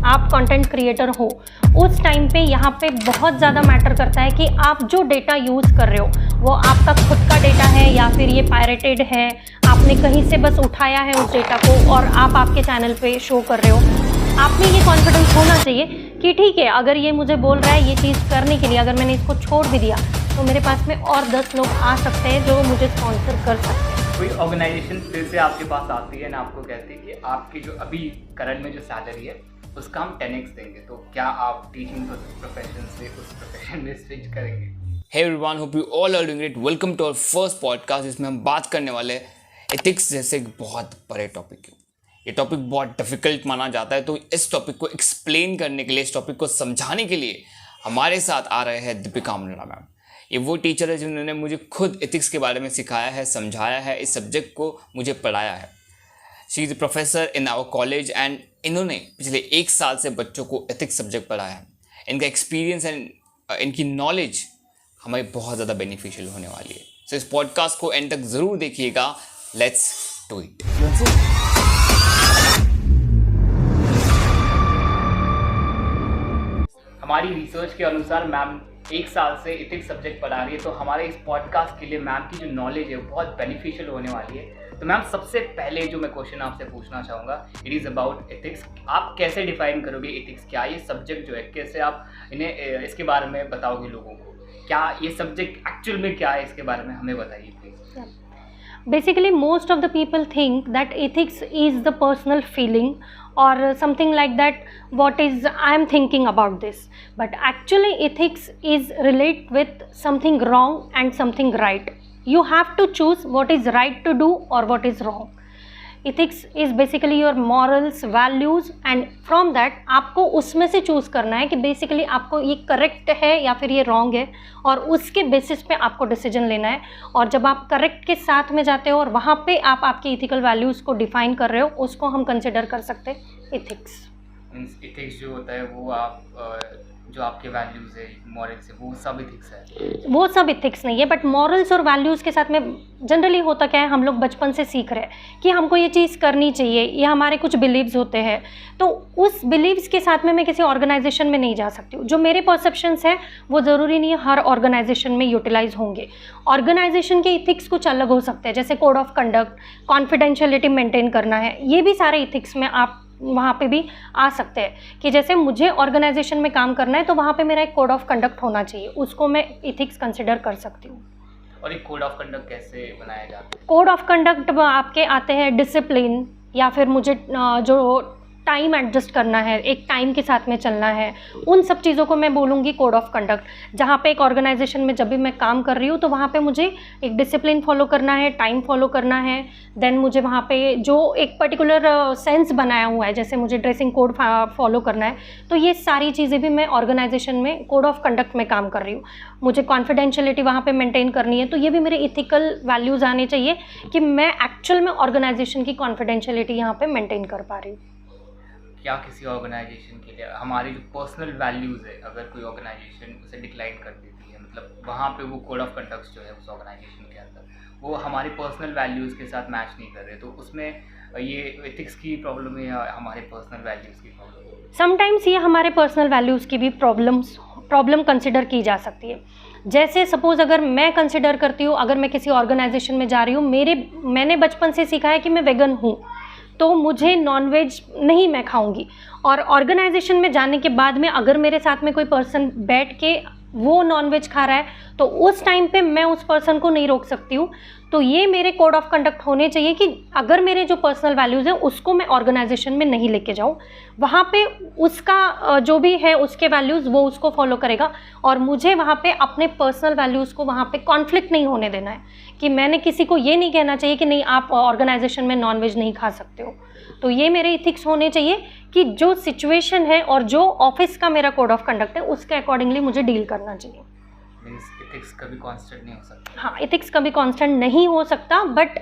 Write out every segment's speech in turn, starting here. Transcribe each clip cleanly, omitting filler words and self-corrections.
आप content creator हो, उस टाइम पे यहाँ पे बहुत ज़्यादा मैटर करता है कि आप जो डेटा यूज़ कर रहे हो वो आपका खुद का डेटा है या फिर ये पायरेटेड है, आपने कहीं से बस उठाया है उस डेटा को और आप आपके चैनल पे शो कर रहे हो। आप में ये कॉन्फिडेंस होना चाहिए कि ठीक है, अगर ये मुझे बोल रहा है ये चीज़ करने के लिए, अगर मैंने इसको छोड़ भी दिया तो मेरे पास में और 10 लोग आ सकते हैं जो मुझे स्पॉन्सर कर सकते हैं। कोई ऑर्गेनाइजेशन फिर से आपके पास आती है ना, आपको कहती है कि आपकी जो अभी करंट में जो सैलरी है उसका हम 10x देंगे, तो क्या आप टीचिंग प्रोफेशन से उस प्रोफेशन में स्विच करेंगे? Hey everyone, hope you all are doing great. Welcome to our first podcast, जिसमें हम बात करने वाले हैं एथिक्स जैसे एक बहुत बड़े टॉपिक की। ये टॉपिक बहुत डिफिकल्ट माना जाता है, तो इस टॉपिक को एक्सप्लेन करने के लिए, इस टॉपिक को समझाने के लिए हमारे साथ आ रहे हैं दीपिका मुंडा मैम। ये वो टीचर है जिन्होंने मुझे खुद एथिक्स के बारे में सिखाया है, समझाया है, इस सब्जेक्ट को मुझे पढ़ाया है। She is professor in our college and इन्होंने पिछले 1 साल से बच्चों को एथिक्स सब्जेक्ट पढ़ाया है। इनका एक्सपीरियंस एंड इनकी नॉलेज हमें बहुत ज़्यादा बेनिफिशियल होने वाली है। सो इस पॉडकास्ट को एंड तक ज़रूर देखिएगा। Let's do it. हमारी रिसर्च के अनुसार मैम 1 साल से एथिक्स सब्जेक्ट पढ़ा रही है, तो हमारे इस पॉडकास्ट के लिए मैम की जो नॉलेज है वो बहुत बेनिफिशियल होने वाली है। तो मैम, सबसे पहले जो मैं क्वेश्चन आपसे पूछना चाहूँगा, इट इज़ अबाउट एथिक्स। आप कैसे डिफाइन करोगे एथिक्स? क्या ये सब्जेक्ट जो है, कैसे आप इन्हें इसके बारे में बताओगे लोगों को? क्या ये सब्जेक्ट एक्चुअल में क्या है, इसके बारे में हमें बताइए please. Basically, most of the people think that ethics is the personal feeling or something like that, what is I'm thinking about this. But actually ethics is relate with something wrong and something right. You have to choose what is right to do or what is wrong. Ethics is basically your morals, values, and from that आपको उसमें से choose करना है कि basically आपको ये correct है या फिर ये रॉन्ग है, और उसके बेसिस पे आपको डिसीजन लेना है। और जब आप करेक्ट के साथ में जाते हो और वहाँ पे आप आपकी इथिकल वैल्यूज़ को डिफाइन कर रहे हो, उसको हम कंसिडर कर सकते हैं एथिक्स। मीन्स एथिक्स जो होता है वो आप जो आपके वैल्यूज़ है, मॉरल्स है, वो सब एथिक्स है? वो सब एथिक्स नहीं है, बट मॉरल्स और वैल्यूज़ के साथ में जनरली होता क्या है, हम लोग बचपन से सीख रहे हैं कि हमको ये चीज़ करनी चाहिए, ये हमारे कुछ बिलीव्स होते हैं। तो उस बिलीव्स के साथ में मैं किसी ऑर्गेनाइजेशन में नहीं जा सकती हूँ। जो मेरे परसेप्शंस हैं वो ज़रूरी नहीं है हर ऑर्गेनाइजेशन में यूटिलाइज होंगे। ऑर्गेनाइजेशन के इथिक्स कुछ अलग हो सकते हैं, जैसे code of conduct, confidentiality maintain करना है, ये भी सारे इथिक्स में आप वहाँ पे भी आ सकते हैं कि जैसे मुझे ऑर्गेनाइजेशन में काम करना है तो वहाँ पे मेरा एक कोड ऑफ कंडक्ट होना चाहिए, उसको मैं इथिक्स कंसिडर कर सकती हूँ। और एक कोड ऑफ कंडक्ट कैसे बनाया जाता है? कोड ऑफ कंडक्ट आपके आते हैं डिसिप्लिन, या फिर मुझे जो टाइम एडजस्ट करना है, एक टाइम के साथ में चलना है, उन सब चीज़ों को मैं बोलूँगी कोड ऑफ कंडक्ट। जहाँ पे एक ऑर्गेनाइजेशन में जब भी मैं काम कर रही हूँ तो वहाँ पे मुझे एक डिसिप्लिन फॉलो करना है, टाइम फॉलो करना है। देन मुझे वहाँ पे जो एक पर्टिकुलर सेंस बनाया हुआ है, जैसे मुझे ड्रेसिंग कोड फॉलो करना है, तो ये सारी चीज़ें भी मैं ऑर्गेनाइजेशन में कोड ऑफ कंडक्ट में काम कर रही हूँ। मुझे कॉन्फिडेंशियलिटी वहाँ पे मेंटेन करनी है, तो ये भी मेरे इथिकल वैल्यूज़ आने चाहिए कि मैं एक्चुअल में ऑर्गेनाइजेशन की कॉन्फिडेंशियलिटी यहाँ पे मेंटेन कर पा रही हूँ। क्या किसी ऑर्गेनाइजेशन के लिए हमारी जो पर्सनल वैल्यूज़ है, अगर कोई ऑर्गेनाइजेशन उसे डिक्लाइन कर देती है, मतलब वहाँ पे वो कोड ऑफ कंडक्ट जो है उस ऑर्गेनाइजेशन के अंदर वो हमारी पर्सनल वैल्यूज़ के साथ मैच नहीं कर रहे, तो उसमें ये एथिक्स की प्रॉब्लम है या हमारे पर्सनल वैल्यूज़ की प्रॉब्लम है? समटाइम्स ये हमारे पर्सनल वैल्यूज़ की भी प्रॉब्लम कंसिडर की जा सकती है। जैसे सपोज़ अगर मैं कंसिडर करती हूँ, अगर मैं किसी ऑर्गेनाइजेशन में जा रही हूँ, मैंने बचपन से सीखा है कि मैं वेगन हूँ, तो मुझे नॉनवेज नहीं मैं खाऊंगी, और ऑर्गेनाइजेशन में जाने के बाद में अगर मेरे साथ में कोई पर्सन बैठ के वो नॉनवेज खा रहा है तो उस टाइम पे मैं उस पर्सन को नहीं रोक सकती हूँ। तो ये मेरे कोड ऑफ कंडक्ट होने चाहिए कि अगर मेरे जो पर्सनल वैल्यूज़ हैं उसको मैं ऑर्गेनाइजेशन में नहीं लेके जाऊँ, वहाँ पे उसका जो भी है उसके वैल्यूज़ वो उसको फॉलो करेगा, और मुझे वहाँ पे अपने पर्सनल वैल्यूज़ को वहाँ पे कॉन्फ्लिक्ट नहीं होने देना है कि मैंने किसी को ये नहीं कहना चाहिए कि नहीं आप ऑर्गेनाइजेशन में नॉनवेज नहीं खा सकते हो। तो ये मेरे इथिक्स होने चाहिए कि जो सिचुएशन है और जो ऑफिस का मेरा कोड ऑफ कंडक्ट है उसके अकॉर्डिंगली मुझे डील करना चाहिए। मीन्स एथिक्स कभी कांस्टेंट नहीं हो सकता? हाँ, एथिक्स कभी कांस्टेंट नहीं हो सकता, बट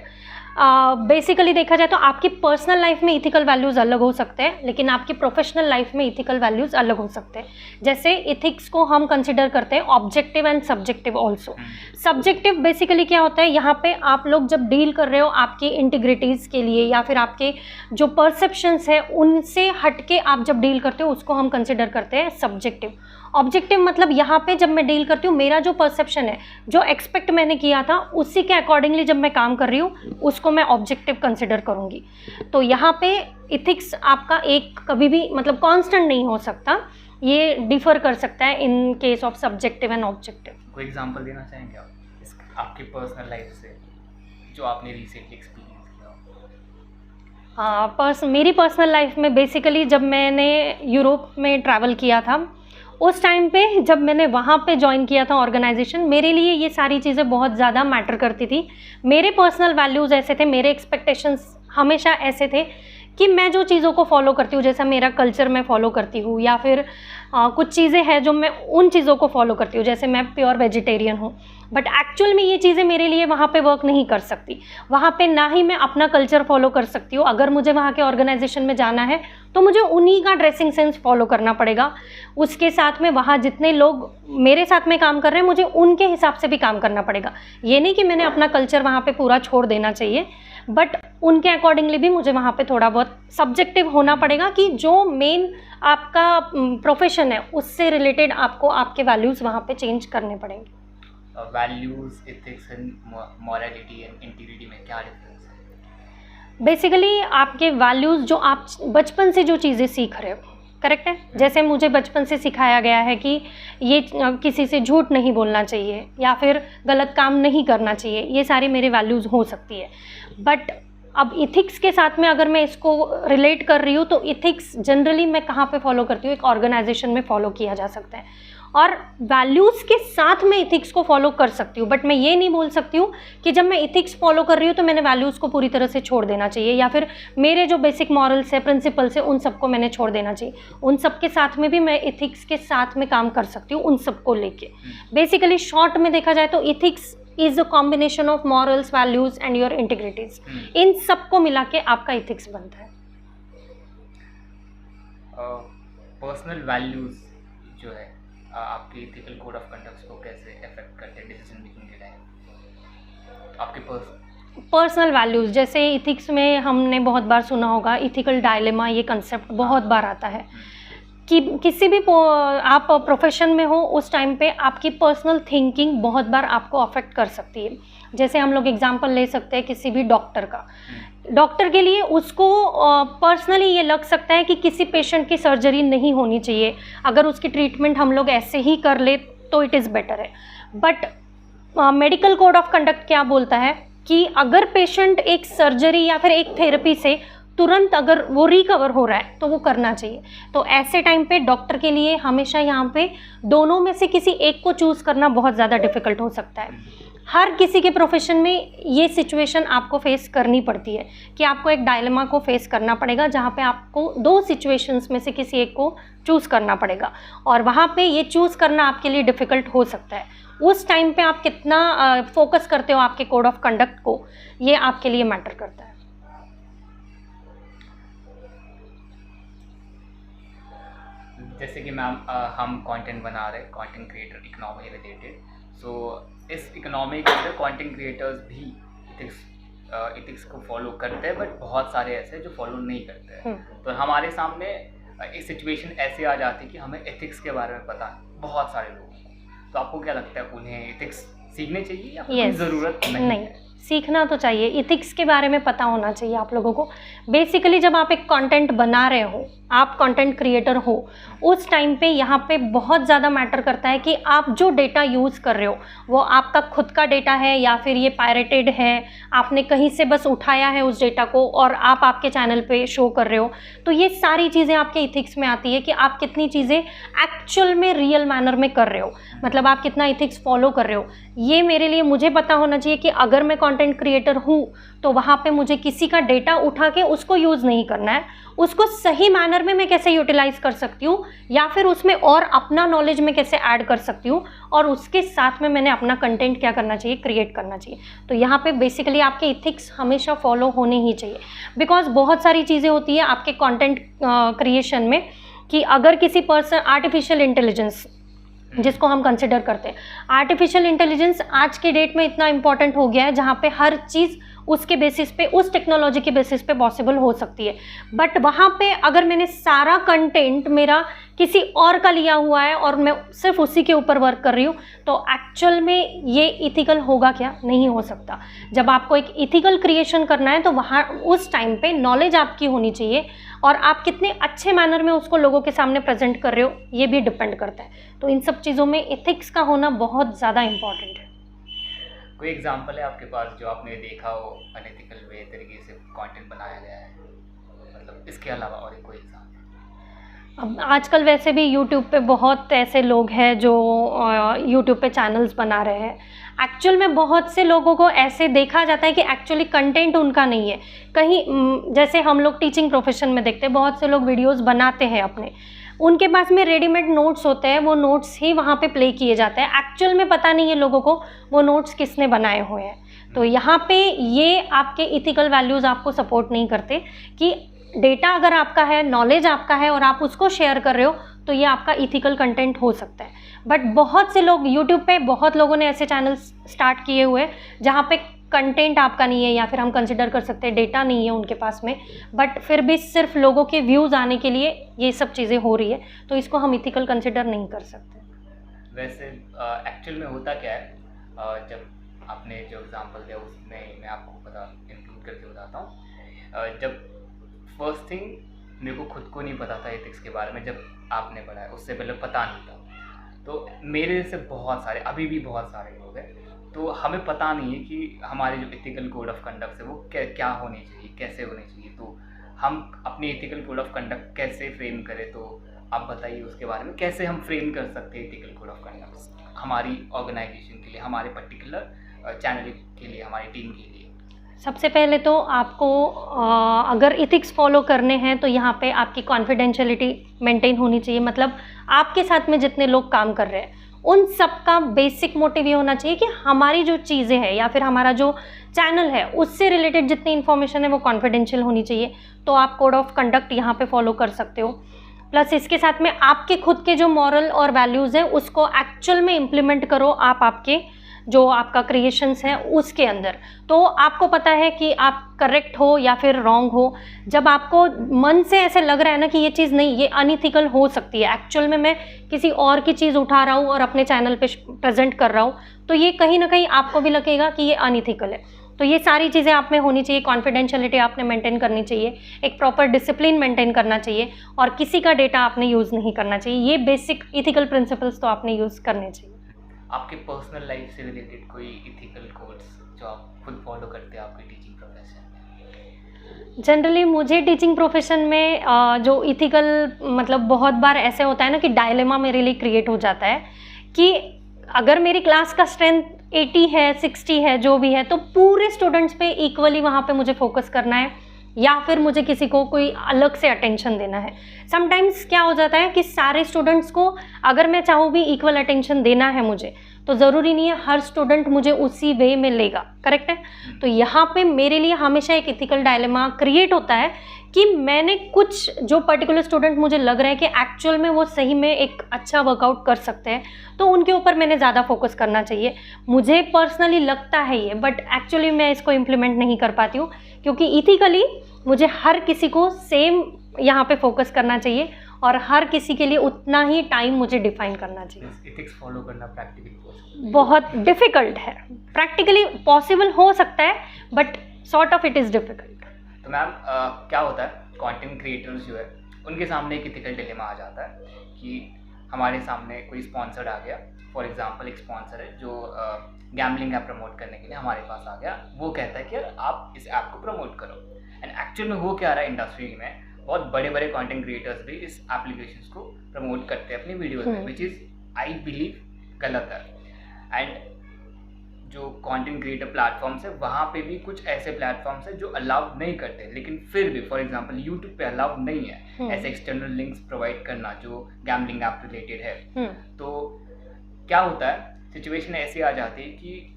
बेसिकली देखा जाए तो आपकी पर्सनल लाइफ में इथिकल वैल्यूज़ अलग हो सकते हैं, लेकिन आपकी प्रोफेशनल लाइफ में इथिकल वैल्यूज़ अलग हो सकते हैं। जैसे इथिक्स को हम कंसिडर करते हैं objective and subjective also. Subjective basically क्या होता है, यहाँ पे आप लोग जब डील कर रहे हो आपकी इंटीग्रिटीज़ के लिए या फिर आपके जो परसेप्शंस है उनसे हट के आप जब डील करते हो उसको हम कंसिडर करते हैं सब्जेक्टिव। ऑब्जेक्टिव मतलब यहाँ पे जब मैं डील करती हूँ मेरा जो परसेप्शन है, जो एक्सपेक्ट मैंने किया था उसी के अकॉर्डिंगली जब मैं काम कर रही हूँ उसको मैं ऑब्जेक्टिव कंसिडर करूँगी। तो यहाँ पे इथिक्स आपका एक कभी भी मतलब कांस्टेंट नहीं हो सकता, ये डिफर कर सकता है in case of subjective and objective. कोई एग्जांपल देना चाहेंगे आप आपकी पर्सनल लाइफ से जो आपने रिसेंटली एक्सपीरियंस किया? हाँ, मेरी पर्सनल लाइफ में बेसिकली जब मैंने यूरोप में ट्रैवल किया था उस टाइम पे जब मैंने वहाँ पे ज्वाइन किया था ऑर्गेनाइजेशन, मेरे लिए ये सारी चीज़ें बहुत ज़्यादा मैटर करती थी। मेरे पर्सनल वैल्यूज़ ऐसे थे, मेरे एक्सपेक्टेशंस हमेशा ऐसे थे कि मैं जो चीज़ों को फॉलो करती हूँ, जैसा मेरा कल्चर मैं फॉलो करती हूँ या फिर कुछ चीज़ें हैं जो मैं उन चीज़ों को फॉलो करती हूँ, जैसे मैं प्योर वेजिटेरियन हूँ, बट एक्चुअल में ये चीज़ें मेरे लिए वहाँ पे वर्क नहीं कर सकती। वहाँ पे ना ही मैं अपना कल्चर फॉलो कर सकती हूँ। अगर मुझे वहाँ के ऑर्गेनाइजेशन में जाना है तो मुझे उन्हीं का ड्रेसिंग सेंस फॉलो करना पड़ेगा। उसके साथ में वहाँ जितने लोग मेरे साथ में काम कर रहे हैं मुझे उनके हिसाब से भी काम करना पड़ेगा। ये नहीं कि मैंने अपना कल्चर वहाँ पे पूरा छोड़ देना चाहिए, बट उनके अकॉर्डिंगली भी मुझे वहाँ पे थोड़ा बहुत सब्जेक्टिव होना पड़ेगा कि जो मेन आपका प्रोफेशन है उससे रिलेटेड आपको आपके वैल्यूज़ वहाँ पे चेंज करने पड़ेंगे। Values, ethics and morality and integrity में क्या डिफरेंस है? बेसिकली आपके वैल्यूज़ जो आप बचपन से जो चीज़ें सीख रहे हो, करेक्ट है। जैसे मुझे बचपन से सिखाया गया है कि ये किसी से झूठ नहीं बोलना चाहिए या फिर गलत काम नहीं करना चाहिए, ये सारी मेरे वैल्यूज़ हो सकती है। बट अब इथिक्स के साथ में अगर मैं इसको रिलेट कर रही हूँ तो इथिक्स जनरली मैं कहाँ पे फॉलो करती हूँ, एक ऑर्गेनाइजेशन में फॉलो किया जा सकता है और वैल्यूज़ के साथ में इथिक्स को फॉलो कर सकती हूँ। बट मैं ये नहीं बोल सकती हूँ कि जब मैं इथिक्स फॉलो कर रही हूँ तो मैंने वैल्यूज़ को पूरी तरह से छोड़ देना चाहिए या फिर मेरे जो बेसिक मॉरल्स है, प्रिंसिपल्स है, उन सबको मैंने छोड़ देना चाहिए। उन सब के साथ में भी मैं इथिक्स के साथ में काम कर सकती हूँ, उन सबको लेके। बेसिकली शॉर्ट में देखा जाए तो ethics is a combination of morals, values and your integrities. इन सबको मिला के आपका इथिक्स बनता है। पर्सनल वैल्यूज़ जो है आपके इथिकल कोड ऑफ कंडक्ट को कैसे अफेक्ट करते हैं डिसीजन मेकिंग के टाइम? आपके पर्सनल वैल्यूज़ जैसे इथिक्स में हमने बहुत बार सुना होगा इथिकल डायलेमा, ये कंसेप्ट बहुत बार आता है कि किसी भी आप प्रोफेशन में हो उस टाइम पे आपकी पर्सनल थिंकिंग बहुत बार आपको अफेक्ट कर सकती है। जैसे हम लोग एग्जांपल ले सकते हैं किसी भी डॉक्टर का। डॉक्टर के लिए उसको पर्सनली ये लग सकता है कि किसी पेशेंट की सर्जरी नहीं होनी चाहिए, अगर उसकी ट्रीटमेंट हम लोग ऐसे ही कर ले तो इट इज़ बेटर है। But medical code of conduct क्या बोलता है कि अगर पेशेंट एक सर्जरी या फिर एक थेरेपी से तुरंत अगर वो रिकवर हो रहा है तो वो करना चाहिए। तो ऐसे टाइम पे डॉक्टर के लिए हमेशा यहाँ पे दोनों में से किसी एक को चूज़ करना बहुत ज़्यादा डिफ़िकल्ट हो सकता है। हर किसी के प्रोफेशन में ये सिचुएशन आपको फेस करनी पड़ती है कि आपको एक डायलेमा को फेस करना पड़ेगा जहाँ पे आपको दो सिचुएशंस में से किसी एक को चूज़ करना पड़ेगा और वहाँ पे ये चूज़ करना आपके लिए डिफ़िकल्ट हो सकता है। उस टाइम पे आप कितना फोकस करते हो आपके कोड ऑफ कंडक्ट को, ये आपके लिए मैटर करता है। जैसे कि मैम हम कंटेंट बना रहे, कंटेंट क्रिएटर इकोनॉमी रिलेटेड, सो इस इकोनॉमी के अंदर कंटेंट क्रिएटर्स भी इथिक्स को फॉलो करते हैं, बट बहुत सारे ऐसे जो फॉलो नहीं करते हैं। तो हमारे सामने एक सिचुएशन ऐसे आ जाती है कि हमें एथिक्स के बारे में पता है बहुत सारे लोगों को, तो आपको क्या लगता है उन्हें एथिक्स सीखने चाहिए या कोई ज़रूरत नहीं है? सीखना तो चाहिए, इथिक्स के बारे में पता होना चाहिए आप लोगों को। बेसिकली जब आप एक कंटेंट बना रहे हो, आप कंटेंट क्रिएटर हो, उस टाइम पे यहाँ पे बहुत ज़्यादा मैटर करता है कि आप जो डेटा यूज़ कर रहे हो वो आपका खुद का डेटा है या फिर ये पायरेटेड है, आपने कहीं से बस उठाया है उस डेटा को और आप आपके चैनल पे शो कर रहे हो। तो ये सारी चीज़ें आपके इथिक्स में आती है कि आप कितनी चीज़ें एक्चुअल में रियल मैनर में कर रहे हो, मतलब आप कितना इथिक्स फॉलो कर रहे हो। ये मेरे लिए मुझे पता होना चाहिए कि अगर मैं कंटेंट क्रिएटर हूँ तो वहाँ पे मुझे किसी का डेटा उठा के उसको यूज़ नहीं करना है, उसको सही मैनर में मैं कैसे यूटिलाइज कर सकती हूँ या फिर उसमें और अपना नॉलेज में कैसे ऐड कर सकती हूँ, और उसके साथ में मैंने अपना कंटेंट क्या करना चाहिए, क्रिएट करना चाहिए। तो यहाँ पे बेसिकली आपके इथिक्स हमेशा फॉलो होने ही चाहिए, बिकॉज बहुत सारी चीज़ें होती है आपके कंटेंट क्रिएशन में कि अगर किसी पर्सन आर्टिफिशियल इंटेलिजेंस जिसको हम कंसिडर करते हैं, आर्टिफिशियल इंटेलिजेंस आज के डेट में इतना इंपॉर्टेंट हो गया है जहाँ पे हर चीज़ उसके बेसिस पे, उस टेक्नोलॉजी के बेसिस पे पॉसिबल हो सकती है। बट वहाँ पे अगर मैंने सारा कंटेंट मेरा किसी और का लिया हुआ है और मैं सिर्फ उसी के ऊपर वर्क कर रही हूँ, तो एक्चुअल में ये इथिकल होगा क्या? नहीं हो सकता। जब आपको एक इथिकल क्रिएशन करना है तो वहाँ उस टाइम पे नॉलेज आपकी होनी चाहिए, और आप कितने अच्छे मैनर में उसको लोगों के सामने प्रेजेंट कर रहे हो ये भी डिपेंड करता है। तो इन सब चीज़ों में एथिक्स का होना बहुत ज़्यादा इम्पॉर्टेंट है। कोई एग्जांपल है आपके पास जो आपने देखा हो अनएथिकल वे तरीके से कंटेंट बनाया गया है, मतलब इसके अलावा और कोई एग्जांपल? अब आजकल वैसे भी यूट्यूब पे बहुत ऐसे लोग हैं जो यूट्यूब पे चैनल्स बना रहे हैं। एक्चुअल में बहुत से लोगों को ऐसे देखा जाता है कि एक्चुअली कंटेंट उनका नहीं है। कहीं जैसे हम लोग टीचिंग प्रोफेशन में देखते हैं, बहुत से लोग वीडियोस बनाते हैं अपने, उनके पास में रेडीमेड नोट्स होते हैं, वो नोट्स ही वहाँ पे प्ले किए जाते हैं। एक्चुअल में पता नहीं है लोगों को वो नोट्स किसने बनाए हुए हैं। तो यहाँ पे ये आपके इथिकल वैल्यूज़ आपको सपोर्ट नहीं करते कि डेटा अगर आपका है, नॉलेज आपका है और आप उसको शेयर कर रहे हो तो ये आपका इथिकल कंटेंट हो सकता है। बट बहुत से लोग यूट्यूब पे, बहुत लोगों ने ऐसे चैनल्स स्टार्ट किए हुए हैं जहाँ पे कंटेंट आपका नहीं है, या फिर हम कंसिडर कर सकते हैं डेटा नहीं है उनके पास में, बट फिर भी सिर्फ लोगों के व्यूज़ आने के लिए ये सब चीज़ें हो रही है, तो इसको हम इथिकल कंसिडर नहीं कर सकते। वैसे एक्चुअल में होता क्या है, जब आपने जो एग्जांपल दिया उसमें मैं आपको इंक्लूड करके बताता हूँ। जब फर्स्ट थिंग मेरे को खुद को नहीं पता था एथिक्स के बारे में, जब आपने पढ़ा है उससे पहले पता नहीं था। तो मेरे जैसे बहुत सारे, अभी भी बहुत सारे लोग हैं, तो हमें पता नहीं है कि हमारे जो एथिकल कोड ऑफ कंडक्ट है वो क्या होने चाहिए, कैसे होने चाहिए। तो हम अपनी एथिकल कोड ऑफ कंडक्ट कैसे फ्रेम करें, तो आप बताइए उसके बारे में, कैसे हम फ्रेम कर सकते हैं एथिकल कोड ऑफ कंडक्ट हमारी ऑर्गेनाइजेशन के लिए, हमारे पर्टिकुलर चैनल के लिए, हमारी टीम के लिए। सबसे पहले तो आपको अगर इथिक्स फॉलो करने हैं तो यहाँ पे आपकी कॉन्फिडेंशियलिटी मेंटेन होनी चाहिए। मतलब आपके साथ में जितने लोग काम कर रहे हैं उन सब का बेसिक मोटिव ये होना चाहिए कि हमारी जो चीज़ें हैं या फिर हमारा जो चैनल है उससे रिलेटेड जितनी इन्फॉर्मेशन है वो कॉन्फिडेंशियल होनी चाहिए। तो आप कोड ऑफ कंडक्ट यहाँ पे फॉलो कर सकते हो। प्लस इसके साथ में आपके खुद के जो मॉरल और वैल्यूज़ हैं उसको एक्चुअल में इम्प्लीमेंट करो आप, आपके जो आपका क्रिएशंस है उसके अंदर। तो आपको पता है कि आप करेक्ट हो या फिर रॉन्ग हो। जब आपको मन से ऐसे लग रहा है ना कि ये चीज़ नहीं, ये अनइथिकल हो सकती है, एक्चुअल में मैं किसी और की चीज़ उठा रहा हूँ और अपने चैनल पे प्रेजेंट कर रहा हूँ, तो ये कहीं ना कहीं आपको भी लगेगा कि ये अनइथिकल है। तो ये सारी चीज़ें आप में होनी चाहिए। कॉन्फिडेंशियलिटी आपने मेंटेन करनी चाहिए, एक प्रॉपर डिसिप्लिन मेंटेन करना चाहिए, और किसी का डेटा आपने यूज़ नहीं करना चाहिए। ये बेसिक इथिकल प्रिंसिपल्स तो आपने यूज़ करने चाहिए। आपके पर्सनल लाइफ से रिलेटेड कोई इथिकल कोड्स जो आप खुद फॉलो करते हैं आपके टीचिंग प्रोफेशन में? जनरली मुझे टीचिंग प्रोफेशन में जो इथिकल, मतलब बहुत बार ऐसे होता है ना कि डायलेमा मेरे लिए क्रिएट हो जाता है कि अगर मेरी क्लास का स्ट्रेंथ 80 है, 60 है, जो भी है, तो पूरे स्टूडेंट्स पे इक्वली वहाँ पे मुझे फोकस करना है या फिर मुझे किसी को कोई अलग से अटेंशन देना है। समटाइम्स क्या हो जाता है कि सारे स्टूडेंट्स को अगर मैं चाहूँ भी इक्वल अटेंशन देना है मुझे, तो ज़रूरी नहीं है हर स्टूडेंट मुझे उसी वे में लेगा, करेक्ट है। तो यहाँ पे मेरे लिए हमेशा एक इथिकल डायलेमा क्रिएट होता है कि मैंने कुछ जो पर्टिकुलर स्टूडेंट मुझे लग रहा है कि एक्चुअल में वो सही में एक अच्छा वर्कआउट कर सकते हैं, तो उनके ऊपर मैंने ज़्यादा फोकस करना चाहिए। मुझे पर्सनली लगता है ये, बट एक्चुअली मैं इसको इम्प्लीमेंट नहीं कर पाती हूँ, क्योंकि इथिकली मुझे हर किसी को सेम यहाँ पे फोकस करना चाहिए और हर किसी के लिए उतना ही टाइम मुझे डिफाइन करना चाहिए। एथिक्स फॉलो करना प्रैक्टिकली बहुत डिफ़िकल्ट है। प्रैक्टिकली पॉसिबल हो सकता है, but sort of it is difficult. तो मैम क्या होता है, कंटेंट क्रिएटर्स जो है उनके सामने एक इथिकल डिलेमा आ जाता है कि हमारे सामने कोई स्पॉन्सर्ड आ गया। फॉर एग्जांपल एक स्पॉन्सर है जो गैम्बलिंग ऐप प्रमोट करने के लिए हमारे पास आ गया। वो कहता है कि यार आप इस ऐप को प्रमोट करो, एंड एक्चुअल में हो क्या रहा है, इंडस्ट्री में बहुत बड़े बड़े कंटेंट क्रिएटर्स भी इस एप्लीकेशंस को प्रमोट करते हैं अपनी वीडियोस में, विच इज़ आई बिलीव गलत है। एंड जो कंटेंट क्रिएटर प्लेटफॉर्म्स है वहाँ पे भी कुछ ऐसे प्लेटफॉर्म्स है जो अलाउड नहीं करते, लेकिन फिर भी फॉर एग्जांपल यूट्यूब पे अलाउड नहीं है ऐसे एक्सटर्नल लिंक्स प्रोवाइड करना जो गैम्बलिंग ऐप रिलेटेड है। तो क्या होता है, सिचुएशन ऐसी आ जाती है कि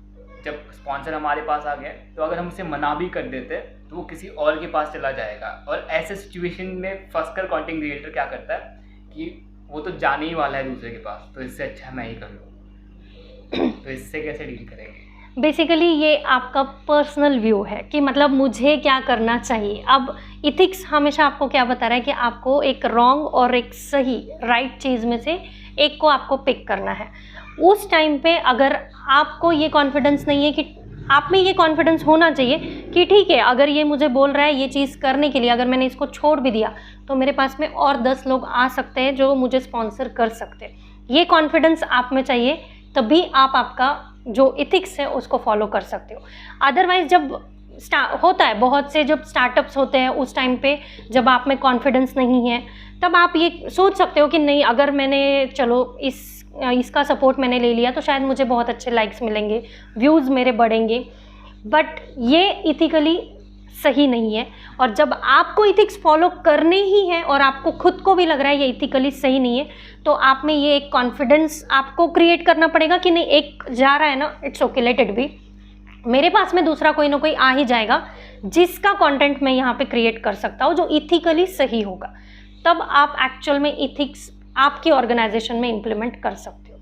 जब स्पॉन्सर हमारे पास आ गया तो अगर हम उसे मना भी कर देते तो वो किसी और के पास चला जाएगा, और ऐसे सिचुएशन में फंसकर कंटेंट क्रिएटर क्या करता है कि वो तो जाने ही वाला है दूसरे के पास, तो इससे अच्छा मैं ही कर लूँ। तो इससे कैसे डील करेंगे? बेसिकली ये आपका पर्सनल व्यू है कि मतलब मुझे क्या करना चाहिए। अब इथिक्स हमेशा आपको क्या बता रहा है कि आपको एक रॉन्ग और एक सही राइट चीज़ में से एक को आपको पिक करना है। उस टाइम पे अगर आपको ये कॉन्फिडेंस नहीं है कि आप में ये कॉन्फिडेंस होना चाहिए कि ठीक है, अगर ये मुझे बोल रहा है ये चीज़ करने के लिए, अगर मैंने इसको छोड़ भी दिया तो मेरे पास में और 10 लोग आ सकते हैं जो मुझे स्पॉन्सर कर सकते हैं। ये कॉन्फिडेंस आप में चाहिए, तभी आप आपका जो इथिक्स है उसको फॉलो कर सकते हो। अदरवाइज जब होता है बहुत से जब स्टार्टअप्स होते हैं उस टाइम पे जब आप में कॉन्फिडेंस नहीं है, तब आप ये सोच सकते हो कि नहीं, अगर मैंने चलो इसका सपोर्ट मैंने ले लिया तो शायद मुझे बहुत अच्छे लाइक्स मिलेंगे, व्यूज़ मेरे बढ़ेंगे, बट ये इथिकली सही नहीं है। और जब आपको इथिक्स फॉलो करने ही है और आपको खुद को भी लग रहा है ये इथिकली सही नहीं है, तो आप में ये एक कॉन्फिडेंस आपको क्रिएट करना पड़ेगा कि नहीं, एक जा रहा है ना, it's okay, let it be, मेरे पास में दूसरा कोई ना कोई आ ही जाएगा जिसका कंटेंट मैं यहाँ पे क्रिएट कर सकता हूँ जो इथिकली सही होगा। तब आप एक्चुअल में इथिक्स आपकी ऑर्गेनाइजेशन में इम्प्लीमेंट कर सकते हो।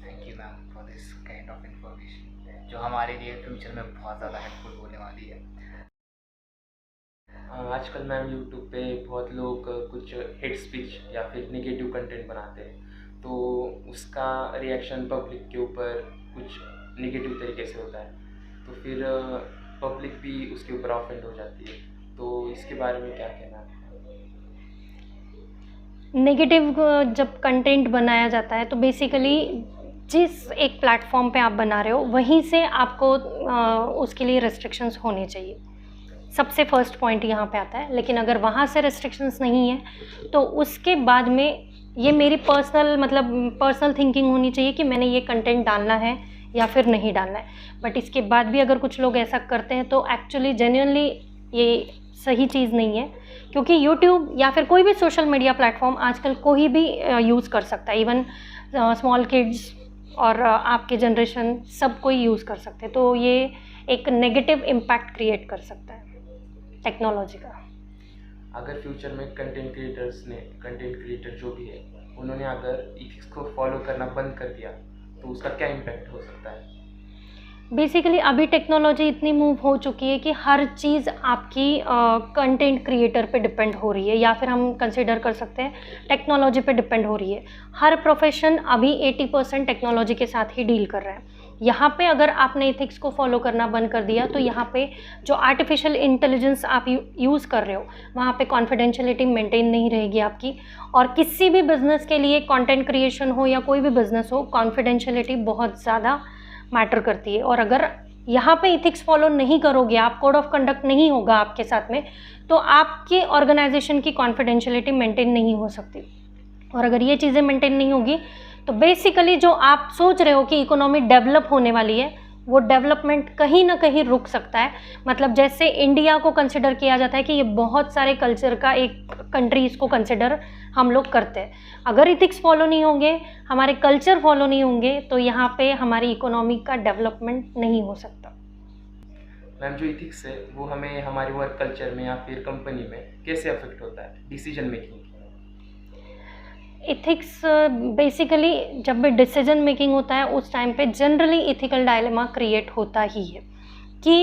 Thank you ma'am for this kind of information जो हमारे लिए फ्यूचर में बहुत ज़्यादा हेल्पफुल होने वाली है। आजकल मैम यूट्यूब पे बहुत लोग कुछ हेट स्पीच या फिर नेगेटिव कंटेंट बनाते हैं, तो उसका रिएक्शन पब्लिक के ऊपर कुछ नेगेटिव तरीके से होता है, तो फिर पब्लिक भी उसके ऊपर ऑफेंड हो जाती है, तो इसके बारे में क्या कहना है? नेगेटिव जब कंटेंट बनाया जाता है तो बेसिकली जिस एक प्लेटफॉर्म पे आप बना रहे हो वहीं से आपको उसके लिए रेस्ट्रिक्शंस होने चाहिए। सबसे फर्स्ट पॉइंट यहाँ पे आता है। लेकिन अगर वहाँ से रेस्ट्रिक्शंस नहीं है तो उसके बाद में ये मेरी पर्सनल थिंकिंग होनी चाहिए कि मैंने ये कंटेंट डालना है या फिर नहीं डालना है। बट इसके बाद भी अगर कुछ लोग ऐसा करते हैं तो एक्चुअली जेन्युइनली ये सही चीज़ नहीं है, क्योंकि यूट्यूब या फिर कोई भी सोशल मीडिया प्लेटफॉर्म आजकल कोई भी यूज़ कर सकता है, इवन स्मॉल किड्स और आपके जनरेशन सब कोई यूज़ कर सकते हैं। तो ये एक नेगेटिव इम्पैक्ट क्रिएट कर सकता है टेक्नोलॉजी का। अगर फ्यूचर में कंटेंट क्रिएटर जो भी है उन्होंने अगर इथिक्स को फॉलो करना बंद कर दिया तो उसका क्या इम्पैक्ट हो सकता है? बेसिकली अभी टेक्नोलॉजी इतनी मूव हो चुकी है कि हर चीज़ आपकी कंटेंट क्रिएटर पे डिपेंड हो रही है, या फिर हम कंसिडर कर सकते हैं टेक्नोलॉजी पे डिपेंड हो रही है। हर प्रोफेशन अभी 80% टेक्नोलॉजी के साथ ही डील कर रहा है। यहाँ पे अगर आपने इथिक्स को फॉलो करना बंद कर दिया तो यहाँ पे जो आर्टिफिशियल इंटेलिजेंस आप यूज़ कर रहे हो वहाँ पे कॉन्फिडेंशियलिटी मेंटेन नहीं रहेगी आपकी। और किसी भी बिज़नेस के लिए, कंटेंट क्रिएशन हो या कोई भी बिज़नेस हो, कॉन्फिडेंशियलिटी बहुत ज़्यादा मैटर करती है। और अगर यहाँ पे इथिक्स फॉलो नहीं करोगे, आप कोड ऑफ कंडक्ट नहीं होगा आपके साथ में, तो आपके ऑर्गेनाइजेशन की कॉन्फिडेंशियलिटी मेंटेन नहीं हो सकती। और अगर ये चीज़ें मेंटेन नहीं होगी तो बेसिकली जो आप सोच रहे हो कि इकोनॉमी डेवलप होने वाली है, वो डेवलपमेंट कहीं ना कहीं रुक सकता है। मतलब जैसे इंडिया को कंसिडर किया जाता है कि ये बहुत सारे कल्चर का एक कंट्री, इसको कंसिडर हम लोग करते हैं। अगर इथिक्स फॉलो नहीं होंगे, हमारे कल्चर फॉलो नहीं होंगे, तो यहाँ पे हमारी इकोनॉमी का डेवलपमेंट नहीं हो सकता। मैम जो इथिक्स है वो हमें हमारे वर्क कल्चर में या फिर कंपनी में कैसे अफेक्ट होता है डिसीजन मेकिंग? इथिक्स बेसिकली जब भी डिसीजन मेकिंग होता है उस टाइम पे जनरली इथिकल डायलेमा क्रिएट होता ही है। कि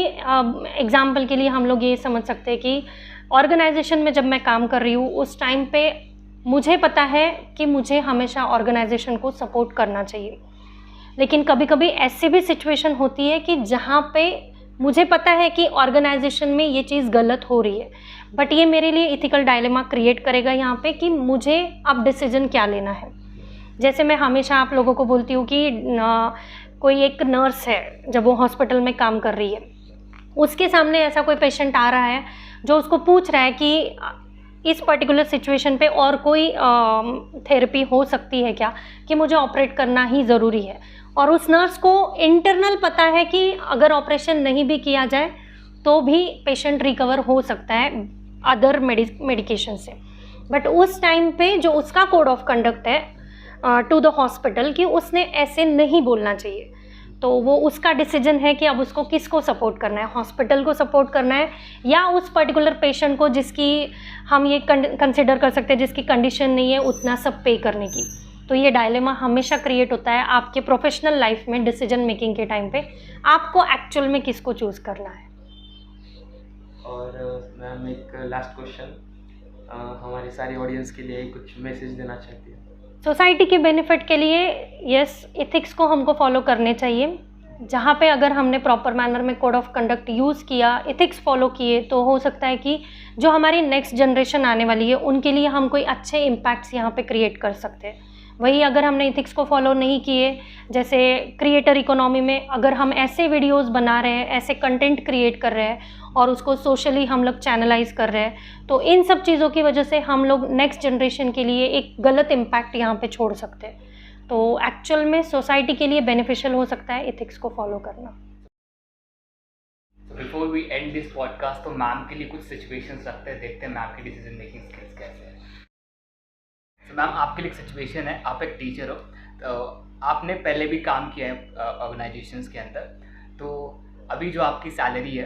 एग्जांपल के लिए हम लोग ये समझ सकते हैं कि ऑर्गेनाइजेशन में जब मैं काम कर रही हूँ उस टाइम पे मुझे पता है कि मुझे हमेशा ऑर्गेनाइजेशन को सपोर्ट करना चाहिए, लेकिन कभी कभी ऐसी भी सिचुएशन होती है कि जहाँ पे मुझे पता है कि ऑर्गेनाइजेशन में ये चीज़ गलत हो रही है, बट ये मेरे लिए इथिकल डायलेमा क्रिएट करेगा यहाँ पे कि मुझे अब डिसीजन क्या लेना है। जैसे मैं हमेशा आप लोगों को बोलती हूँ कि कोई एक नर्स है, जब वो हॉस्पिटल में काम कर रही है, उसके सामने ऐसा कोई पेशेंट आ रहा है जो उसको पूछ रहा है कि इस पर्टिकुलर सिचुएशन पे और कोई थेरेपी हो सकती है क्या, कि मुझे ऑपरेट करना ही ज़रूरी है। और उस नर्स को इंटरनल पता है कि अगर ऑपरेशन नहीं भी किया जाए तो भी पेशेंट रिकवर हो सकता है अदर मेडिकेशन से। बट उस टाइम पे जो उसका कोड ऑफ कंडक्ट है टू द हॉस्पिटल कि उसने ऐसे नहीं बोलना चाहिए, तो वो उसका डिसीजन है कि अब उसको किसको सपोर्ट करना है, हॉस्पिटल को सपोर्ट करना है या उस पर्टिकुलर पेशेंट को जिसकी हम ये कंसिडर कर सकते हैं जिसकी कंडीशन नहीं है उतना सब पे करने की। तो ये डायलेमा हमेशा क्रिएट होता है आपके प्रोफेशनल लाइफ में डिसीजन मेकिंग के टाइम पे, आपको एक्चुअल में किसको चूज़ करना है। और मैम एक लास्ट क्वेश्चन, हमारे सारे ऑडियंस के लिए कुछ मैसेज देना चाहती है? सोसाइटी के बेनिफिट के लिए यस, एथिक्स को हमको फॉलो करने चाहिए। जहाँ पे अगर हमने प्रॉपर मैनर में कोड ऑफ कंडक्ट यूज़ किया, एथिक्स फॉलो किए, तो हो सकता है कि जो हमारी नेक्स्ट जनरेशन आने वाली है उनके लिए हम कोई अच्छे इम्पैक्ट्स यहाँ पे क्रिएट कर सकते हैं। वही अगर हमने एथिक्स को फॉलो नहीं किए, जैसे क्रिएटर इकोनॉमी में अगर हम ऐसे वीडियोस बना रहे हैं, ऐसे कंटेंट क्रिएट कर रहे हैं और उसको सोशली हम लोग चैनलाइज कर रहे हैं, तो इन सब चीज़ों की वजह से हम लोग नेक्स्ट जनरेशन के लिए एक गलत इम्पैक्ट यहाँ पे छोड़ सकते हैं। तो एक्चुअल में सोसाइटी के लिए बेनिफिशियल हो सकता है एथिक्स को फॉलो करना। Before we end this podcast, तो मैम के लिए कुछ सिचुएशंस रखते हैं, देखते हैं मैम की डिसीजन मेकिंग स्किल्स कैसे हैं। तो मैम आपके लिए एक सिचुएशन है, आप एक टीचर हो, तो आपने पहले भी काम किया है ऑर्गेनाइजेशंस के अंदर, तो अभी जो आपकी सैलरी है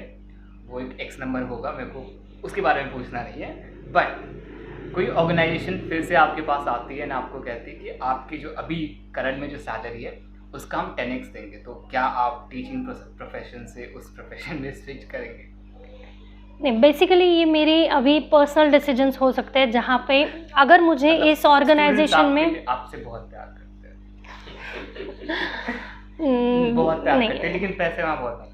वो एक एक्स नंबर होगा, मेरे को उसके बारे में पूछना नहीं है, बट कोई ऑर्गेनाइजेशन फिर से आपके पास आती है ना, आपको कहती है कि आपकी जो अभी करंट में जो सैलरी है उसका हम 10x देंगे, तो क्या आप टीचिंग प्रोफेशन से उस प्रोफेशन में स्विच करेंगे? नहीं, बेसिकली ये मेरी अभी पर्सनल डिसीजंस हो सकते हैं, जहाँ पे अगर मुझे इस ऑर्गेनाइजेशन में आपसे बहुत प्यार करते हैं बहुत प्यार करते हैं, लेकिन पैसे वहाँ बहुत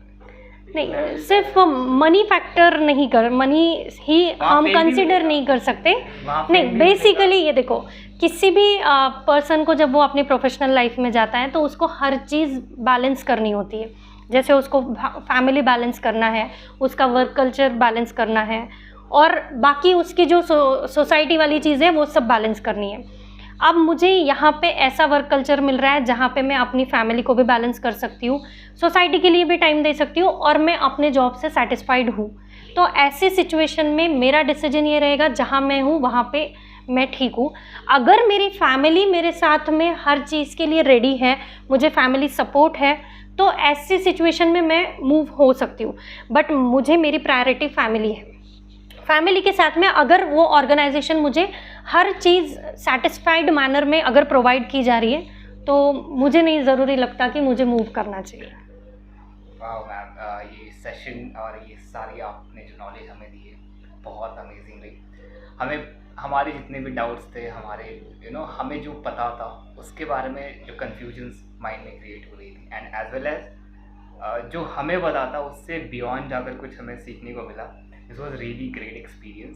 नहीं, सिर्फ मनी फैक्टर नहीं कर, मनी ही हम कंसिडर नहीं कर सकते। नहीं, बेसिकली ये देखो, किसी भी पर्सन को जब वो अपनी प्रोफेशनल लाइफ में जाता है तो उसको हर चीज़ बैलेंस करनी होती है। जैसे उसको फैमिली बैलेंस करना है, उसका वर्क कल्चर बैलेंस करना है, और बाकी उसकी जो सोसाइटी वाली चीज़ें वो सब बैलेंस करनी है। अब मुझे यहाँ पे ऐसा वर्क कल्चर मिल रहा है जहाँ पे मैं अपनी फैमिली को भी बैलेंस कर सकती हूँ, सोसाइटी के लिए भी टाइम दे सकती हूँ, और मैं अपने जॉब से सेटिस्फाइड हूँ। तो ऐसी सिचुएशन में मेरा डिसीजन ये रहेगा, जहाँ मैं हूँ वहाँ पे मैं ठीक हूँ। अगर मेरी फैमिली मेरे साथ में हर चीज़ के लिए रेडी है, मुझे फैमिली सपोर्ट है, तो ऐसी सिचुएशन में मैं मूव हो सकती हूँ। बट मुझे मेरी प्रायोरिटी फैमिली है। फैमिली के साथ में अगर वो ऑर्गेनाइजेशन मुझे हर चीज़ सेटिस्फाइड मैनर में अगर प्रोवाइड की जा रही है, तो मुझे नहीं ज़रूरी लगता कि मुझे मूव करना चाहिए। वाह मैम, ये सेशन और ये सारी आपने जो नॉलेज हमें दी है बहुत अमेजिंग रही। हमें हमारे जितने भी डाउट्स थे, हमारे हमें जो पता था उसके बारे में जो कन्फ्यूजन्स माइंड में क्रिएट हो रही थी, एंड एज वेल एज जो हमें पता था उससे बियॉन्ड जाकर कुछ हमें सीखने को मिला। This was really great experience.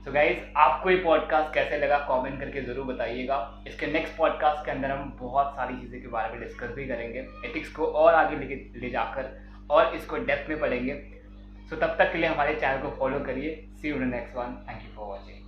So guys, आपको ये पॉडकास्ट कैसे लगा कमेंट करके ज़रूर बताइएगा। इसके नेक्स्ट पॉडकास्ट के अंदर हम बहुत सारी चीज़ें के बारे में डिस्कस भी करेंगे, एथिक्स को और आगे ले जाकर और इसको डेप्थ में पढ़ेंगे। सो तब तक के लिए हमारे चैनल को फॉलो करिए। See you in the next one. Thank you for watching.